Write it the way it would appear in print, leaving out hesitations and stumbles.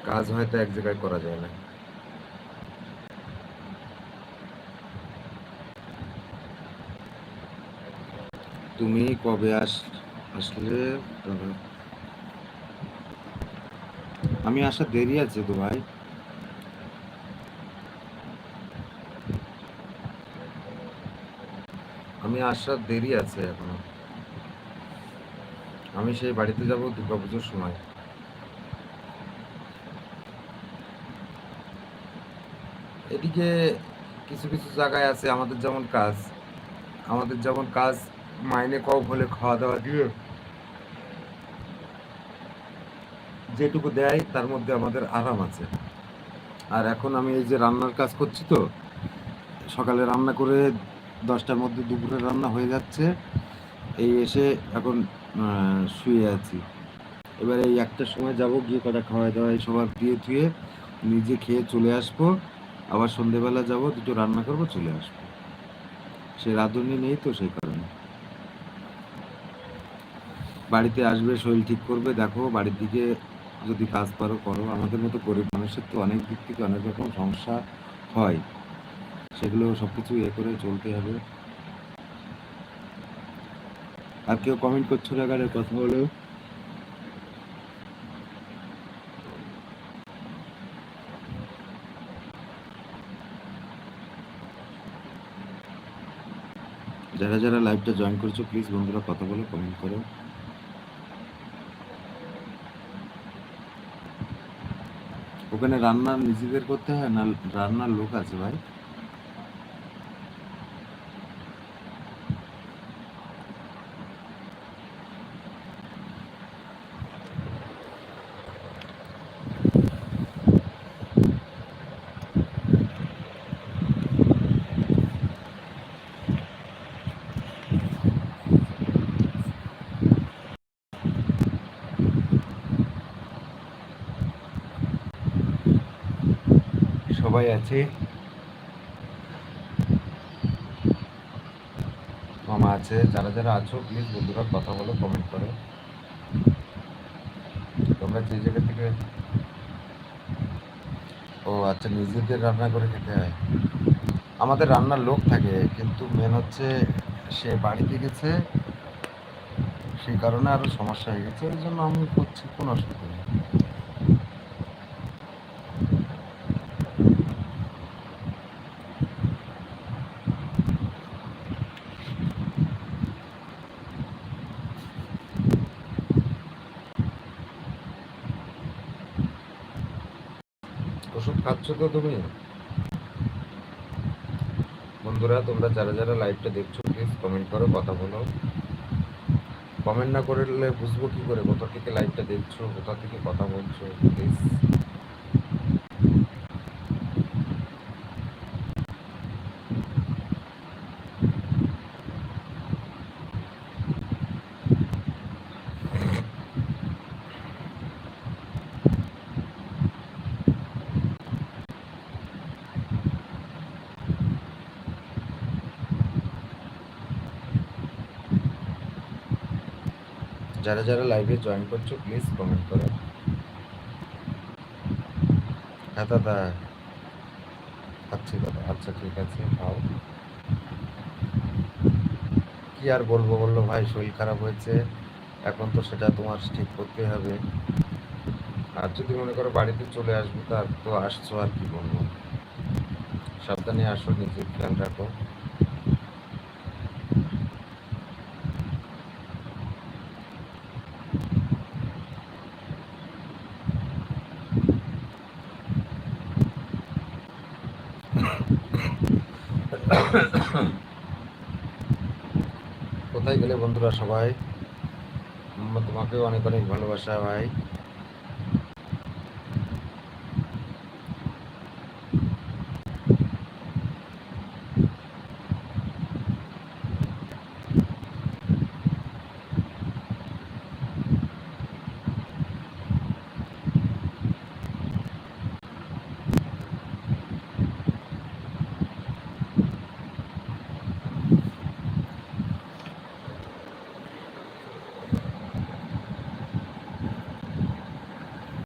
কাজ হয়তো এক জায়গায় করা যায় না। তুমি কবে আসলে? আমি আসার দেরি আছে তো ভাই। আমি আসার দেরি আছে এখনো। আমি সেই বাড়িতে যাব দুর্গাপুজোর সময়। এদিকে কিছু কিছু জায়গায় আছে আমাদের যেমন কাজ মাইনে কম হলে খাওয়া দাওয়া দিয়ে যেটুকু দেয় তার মধ্যে আমাদের আরাম আছে। আর এখন আমি এই যে রান্নার কাজ করছি তো, সকালে রান্না করে 10টার মধ্যে দুপুরে রান্না হয়ে যাচ্ছে। এই এসে এখন শুয়ে আছি। এবার এই একটার সময় যাব, গিয়ে কটা খাওয়া দাওয়া সবার দিয়ে ধুয়ে নিজে খেয়ে চলে আসবো। আবার সন্ধেবেলা যাব, দুটো রান্না করব, চলে আসবো। সে রাঁধুনি নেই তো, সেই কারণে। বাড়িতে আসবে, শরীর ঠিক করবে, দেখো বাড়ির দিকে যদি কাজ পারো করো। আমাদের মতো গরিব মানুষের তো অনেক দিক থেকে অনেক রকম সমস্যা হয়, সেগুলো সব কিছু করে চলতে হবে। আর কেউ কমেন্ট করছো না, গানের কথা বলো। যারা যারা লাইভটা জয়েন করছো প্লিজ বন্ধুরা কথা বলো, কমেন্ট করো। ওখানে রান্না নিজেদের করতে হয় না, রান্নার লোক আছে ভাই? সবাই আছে, মামা আছে। যারা যারা আছো প্লিজ বন্ধুরা কথা বলো, কমেন্ট করো। তোমরা যে জায়গা থেকে। ও আচ্ছা, নিজেদের রান্না করে খেতে হয়। আমাদের রান্নার লোক থাকে, কিন্তু মেন হচ্ছে সে বাড়িতে গেছে, সেই কারণে আরো সমস্যা হয়ে গেছে। এই জন্য আমি করছি, কোনো অসুবিধা নেই। ওষুধ খাচ্ছ তো তুমি? বন্ধুরা তোমরা যারা যারা লাইভটা দেখছো প্লিজ কমেন্ট করো, কথা বলো। কমেন্ট না করলে বুঝবো কি করে কোথা থেকে লাইভটা দেখছো, কোথা থেকে কথা বলছো, প্লিজ। যারা যারা লাইভে জয়েন করছো প্লিজ কমেন্ট করো। হ্যাঁ দাদা, খাচ্ছি দাদা। আচ্ছা ঠিক আছে, খাও। কি আর বলবো বললো ভাই, শরীর খারাপ হয়েছে, এখন তো সেটা তোমার ঠিক করতে হবে। আর যদি মনে করো বাড়িতে চলে আসবো, তার তো আসছো, আর কি বলবো। সাবধানে আসো, নিজের খেয়াল রাখো। কোথায় গেলে বন্ধুরা সবাই? তোমাকেও অনেক অনেক ভালোবাসা ভাই।